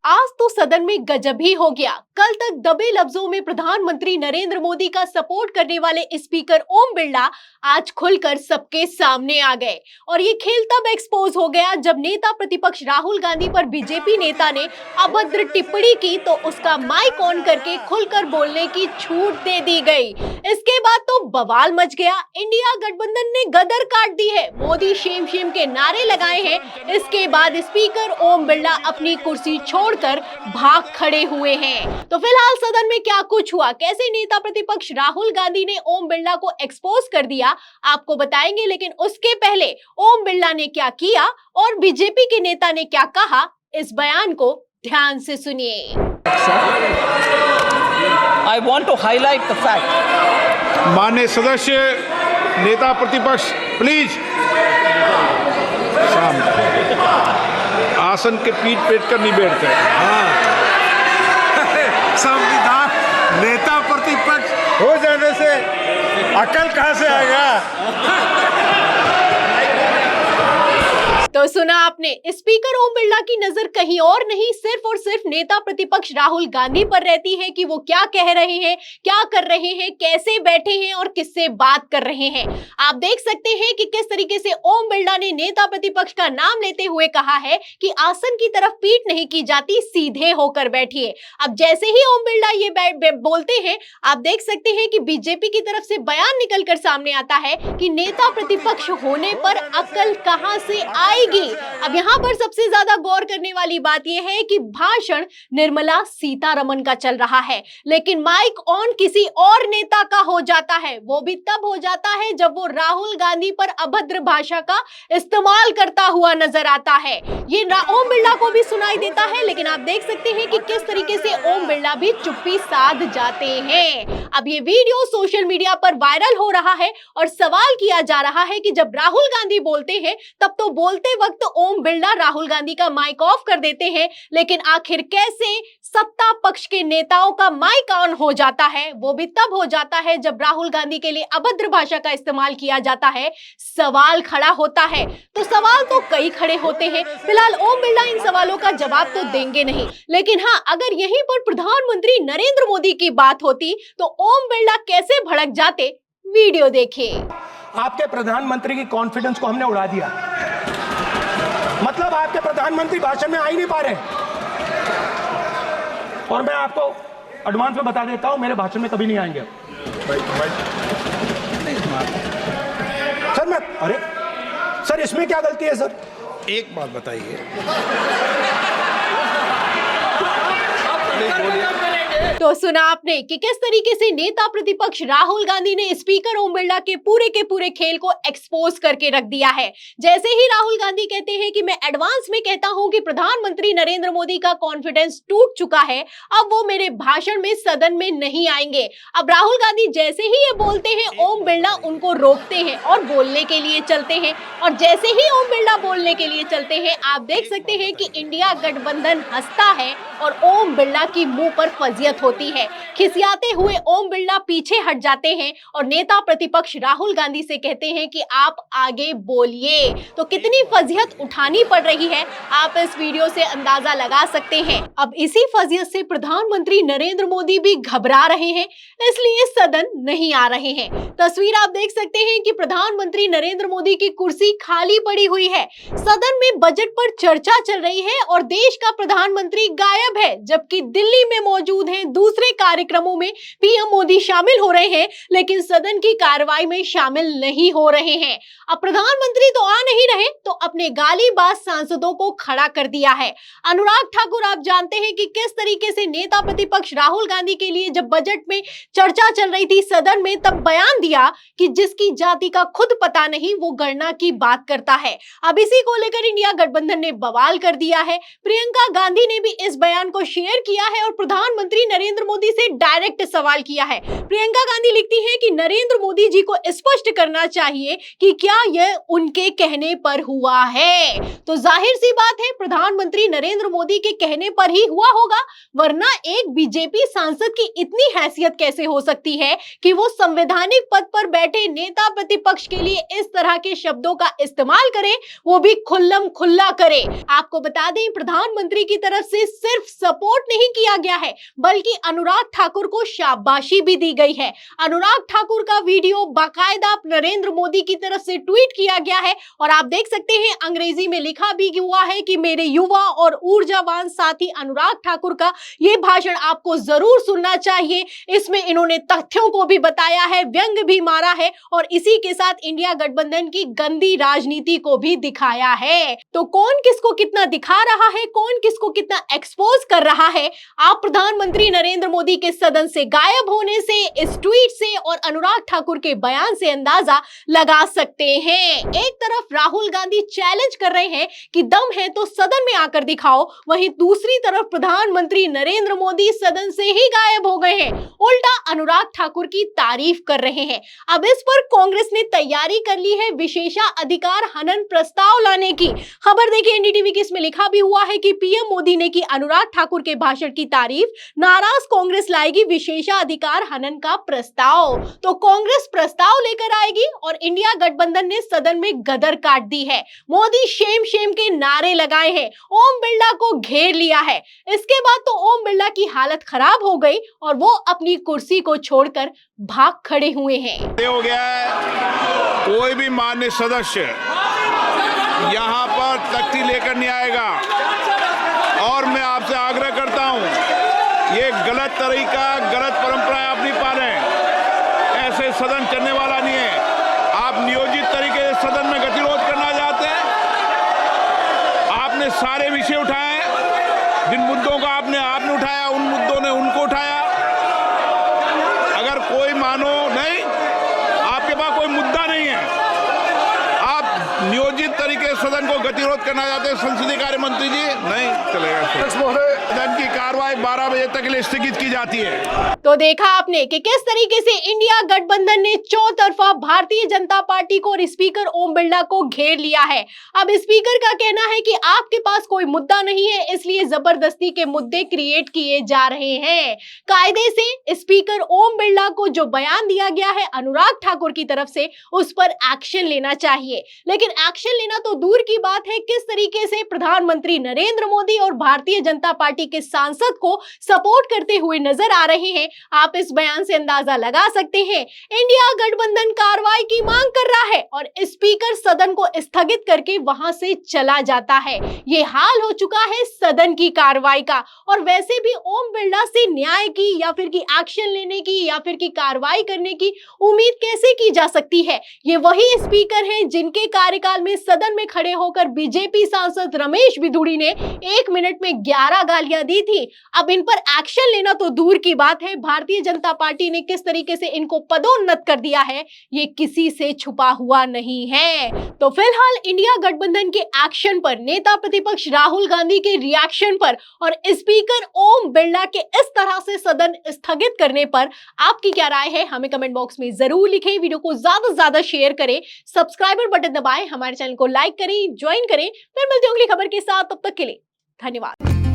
आज तो सदन में गजब ही हो गया। कल तक दबे लफ्जों में प्रधानमंत्री नरेंद्र मोदी का सपोर्ट करने वाले स्पीकर ओम बिरला आज खुलकर सबके सामने आ गए और ये खेल तब एक्सपोज हो गया जब नेता प्रतिपक्ष राहुल गांधी पर बीजेपी नेता ने अभद्र टिप्पणी की तो उसका माइक ऑन करके खुलकर बोलने की छूट दे दी गई। इसके बाद तो बवाल मच गया। इंडिया गठबंधन ने गदर काट दी है, मोदी शेम शेम के नारे लगाए हैं। इसके बाद स्पीकर ओम बिरला अपनी कुर्सी छोड़कर भाग खड़े हुए हैं। तो फिलहाल सदन में क्या कुछ हुआ, कैसे नेता प्रतिपक्ष राहुल गांधी ने ओम बिरला को एक्सपोज कर दिया, आपको बताएंगे। लेकिन उसके पहले ओम बिरला ने क्या किया और बीजेपी के नेता ने क्या कहा, इस बयान को ध्यान से सुनिए। I want to highlight the fact. माननीय सदस्य नेता प्रतिपक्ष प्लीज आसन के पीठ पेट कर नहीं बैठते। संविधान नेता प्रतिपक्ष हो जाने से अकल कहां से आएगा? तो सुना आपने, स्पीकर ओम बिरला की नजर कहीं और नहीं, सिर्फ और सिर्फ नेता प्रतिपक्ष राहुल गांधी पर रहती है कि वो क्या कह रहे हैं, क्या कर रहे हैं, कैसे बैठे हैं और किससे बात कर रहे हैं। आप देख सकते हैं कि किस तरीके से ओम बिरला ने नेता प्रतिपक्ष का नाम लेते हुए कहा है कि आसन की तरफ पीठ नहीं की जाती, सीधे होकर बैठिए। अब जैसे ही ओम बिरला ये बोलते हैं, आप देख सकते हैं कि बीजेपी की तरफ से बयान निकलकर सामने आता है कि नेता प्रतिपक्ष होने पर अकल कहां से आई। अब यहाँ पर सबसे ज्यादा गौर करने वाली बात यह है कि भाषण निर्मला सीतारमण का चल रहा है, लेकिन माइक ऑन किसी और नेता का हो जाता है। वो भी तब हो जाता है जब वो राहुल गांधी पर अभद्र भाषा का इस्तेमाल करता हुआ नजर आता है। ये ओम बिरला को भी सुनाई देता है, लेकिन आप देख सकते हैं कि किस तरीके से ओम बिरला भी चुप्पी साध जाते हैं। अब ये वीडियो सोशल मीडिया पर वायरल हो रहा है और सवाल किया जा रहा है कि जब राहुल गांधी बोलते हैं तब तो बोलते वक्त ओम बिरला राहुल गांधी का माइक ऑफ कर देते हैं, लेकिन आखिर कैसे सत्ता पक्ष के नेताओं का माइक ऑन हो जाता है? वो भी तब हो जाता है जब राहुल गांधी के लिए अभद्र भाषा का इस्तेमाल किया जाता है। सवाल खड़ा होता है। तो सवाल तो कई खड़े होते हैं। फिलहाल ओम बिरला इन सवालों का जवाब तो देंगे नहीं, लेकिन हाँ, अगर यहीं पर प्रधानमंत्री नरेंद्र मोदी की बात होती तो ओम बिरला कैसे भड़क जाते, वीडियो देखिए। आपके प्रधानमंत्री की कॉन्फिडेंस को हमने उड़ा दिया। मतलब आपके प्रधानमंत्री भाषण में आ ही नहीं पा रहे। और मैं आपको एडवांस में बता देता हूं, मेरे भाषण में कभी नहीं आएंगे। सर इसमें क्या गलती है सर? एक बात बताइए। तो सुना आपने कि किस तरीके से नेता प्रतिपक्ष राहुल गांधी ने स्पीकर ओम बिरला के पूरे खेल को एक्सपोज करके रख दिया है। जैसे ही राहुल गांधी कहते हैं कि मैं एडवांस में कहता हूं कि प्रधानमंत्री नरेंद्र मोदी का कॉन्फिडेंस टूट चुका है, अब वो मेरे भाषण में सदन में नहीं आएंगे। अब राहुल गांधी जैसे ही ये बोलते हैं, ओम बिरला उनको रोकते हैं और बोलने के लिए चलते हैं। और जैसे ही ओम बिरला बोलने के लिए चलते हैं, आप देख सकते हैं कि इंडिया गठबंधन हंसता है और ओम बिरला की मुंह पर फजियत होती है। खिसियाते हुए ओम बिरला पीछे हट जाते हैं और नेता प्रतिपक्ष राहुल गांधी से कहते हैं कि आप आगे बोलिए। तो कितनी फजियत उठानी पड़ रही है, आप इस वीडियो से अंदाजा लगा सकते हैं। अब इसी फजियत से प्रधानमंत्री नरेंद्र मोदी भी घबरा रहे हैं, इसलिए सदन नहीं आ रहे हैं। तस्वीर आप देख सकते हैं कि प्रधानमंत्री नरेंद्र मोदी की कुर्सी खाली पड़ी हुई है। सदन में बजट पर चर्चा चल रही है और देश का प्रधानमंत्री गायब है, जबकि दिल्ली में मौजूद हैं। दूसरे कार्यक्रमों में पीएम मोदी शामिल हो रहे हैं, लेकिन सदन की कार्रवाई में शामिल नहीं हो रहे हैं। अब प्रधानमंत्री तो आ नहीं रहे तो अपने गालीबाज सांसदों को खड़ा कर दिया है। अनुराग ठाकुर, आप जानते हैं कि किस तरीके से नेता प्रतिपक्ष राहुल गांधी के लिए जब बजट में चर्चा चल रही थी सदन में, तब बयान दिया कि जिसकी जाति का खुद पता नहीं वो गणना की बात करता है। अब इसी को लेकर इंडिया गठबंधन ने बवाल कर दिया है। प्रियंका गांधी ने भी इस बयान को शेयर किया है और प्रधानमंत्री नरेंद्र मोदी से डायरेक्ट सवाल किया है। प्रियंका गांधी लिखती हैं कि नरेंद्र मोदी जी को स्पष्ट करना चाहिए कि क्या यह उनके कहने पर हुआ है। तो जाहिर सी बात है, प्रधानमंत्री नरेंद्र मोदी के कहने पर ही हुआ होगा, वरना एक बीजेपी सांसद की इतनी हैसियत कैसे हो सकती है कि वो संवैधानिक पद पर बैठे नेता प्रतिपक्ष के लिए इस तरह के शब्दों का इस्तेमाल करे, वो भी खुल्लम खुल्ला करे। आपको बता दें, प्रधानमंत्री की तरफ से सिर्फ सिर्फ सपोर्ट नहीं किया गया है बल्कि अनुराग ठाकुर को शाबाशी भी दी गई है। अनुराग ठाकुर का वीडियो बाकायदा नरेंद्र मोदी की तरफ से ट्वीट किया गया है और आप देख सकते हैं अंग्रेजी में लिखा भी हुआ है कि मेरे युवा और ऊर्जावान साथी अनुराग ठाकुर का यह भाषण आपको जरूर सुनना चाहिए। इसमें इन्होंने तथ्यों को भी बताया है, व्यंग भी मारा है और इसी के साथ इंडिया गठबंधन की गंदी राजनीति को भी दिखाया है। तो कौन किसको कितना दिखा रहा है, कौन किसको कितना एक्सपोज कर रहा है, आप प्रधानमंत्री नरेंद्र मोदी के सदन से गायब होने से, इस ट्वीट से और अनुराग ठाकुर के बयान से अंदाजा लगा सकते हैं। एक तरफ राहुल गांधी चैलेंज कर रहे हैं कि दम है तो सदन में आकर दिखाओ, वहीं दूसरी तरफ प्रधानमंत्री नरेंद्र मोदी सदन से ही गायब हो गए हैं, उल्टा अनुराग ठाकुर की तारीफ कर रहे हैं। अब इस पर कांग्रेस ने तैयारी कर ली है विशेषाधिकार हनन प्रस्ताव लाने की। खबर देखिए एनडीटीवी की, इसमें लिखा भी हुआ है कि पीएम मोदी ने की अनुराग ठाकुर के भाषण की तारीफ, नाराज कांग्रेस लाएगी विशेषाधिकार हनन का प्रस्ताव। तो कांग्रेस प्रस्ताव लेकर आएगी और इंडिया गठबंधन ने सदन में गदर काट दी है। मोदी शेम शेम के नारे लगाए हैं, ओम बिरला को घेर लिया है। इसके बाद तो ओम बिरला की हालत खराब हो गई और वो अपनी कुर्सी को छोड़कर भाग खड़े हुए हैं। ये हो गया है, कोई भी मान्य सदस्य यहाँ पर तख्ती लेकर नहीं आएगा और मैं आपसे आग्रह करता हूँ, ये गलत तरीका, गलत परंपराएं आप नहीं पा रहे हैं। ऐसे सदन चलने वाला नहीं है। आप नियोजित तरीके से सदन में गतिरोध करना चाहते हैं। आपने सारे विषय उठाए, जिन मुद्दों को आपने उठाया, उन मुद्दों ने उनको उठाया। अगर कोई मानो नहीं, आपके पास कोई मुद्दा नहीं है, आप नियोजित तरीके से सदन को गतिरोध करना चाहते हैं, संसदीय कार्य मंत्री जी, नहीं चलेगा। सदन की कार्रवाई 12 बजे तक के लिए स्थगित की जाती है। तो देखा आपने कि किस तरीके से इंडिया गठबंधन ने चौतरफा भारतीय जनता पार्टी को और स्पीकर ओम बिरला को घेर लिया है। अब स्पीकर का कहना है कि आपके पास कोई मुद्दा नहीं है, इसलिए जबरदस्ती के मुद्दे क्रिएट किए जा रहे हैं। कायदे से स्पीकर ओम बिरला को जो बयान दिया गया है अनुराग ठाकुर की तरफ से, उस पर एक्शन लेना चाहिए। लेकिन एक्शन लेना तो दूर की बात है, किस तरीके से प्रधानमंत्री नरेंद्र मोदी और भारतीय जनता पार्टी के सांसद को सपोर्ट करते हुए नजर आ रहे हैं, आप इस बयान से अंदाजा लगा सकते हैं। इंडिया गठबंधन कार्रवाई की मांग कर रहा है और स्पीकर सदन को स्थगित करके वहां से चला जाता है। ये हाल हो चुका है सदन की कार्रवाई का। और वैसे भी ओम बिरला से न्याय की या फिर की एक्शन लेने की या फिर की कार्रवाई करने की उम्मीद कैसे की जा सकती है? ये वही स्पीकर हैं जिनके कार्यकाल में सदन में खड़े होकर बीजेपी सांसद रमेश बिधूड़ी ने 1 मिनट में 11 गालियां दी थी। अब इन पर एक्शन लेना तो दूर की बात है, भारतीय जनता पार्टी ने किस तरीके से इनको पदोन्नत कर दिया है, ये किसी से छुपा हुआ नहीं है। तो फिलहाल इंडिया गठबंधन के एक्शन पर, नेता प्रतिपक्ष राहुल गांधी के रिएक्शन पर और स्पीकर ओम बिरला के इस तरह से सदन स्थगित करने पर आपकी क्या राय है, हमें कमेंट बॉक्स में जरूर लिखें। वीडियो को ज्यादा से ज्यादा शेयर करें, सब्सक्राइबर बटन दबाएं, हमारे चैनल को लाइक करें, ज्वाइन करें। फिर मिलते हैं अगली खबर के साथ, तब तक के लिए धन्यवाद।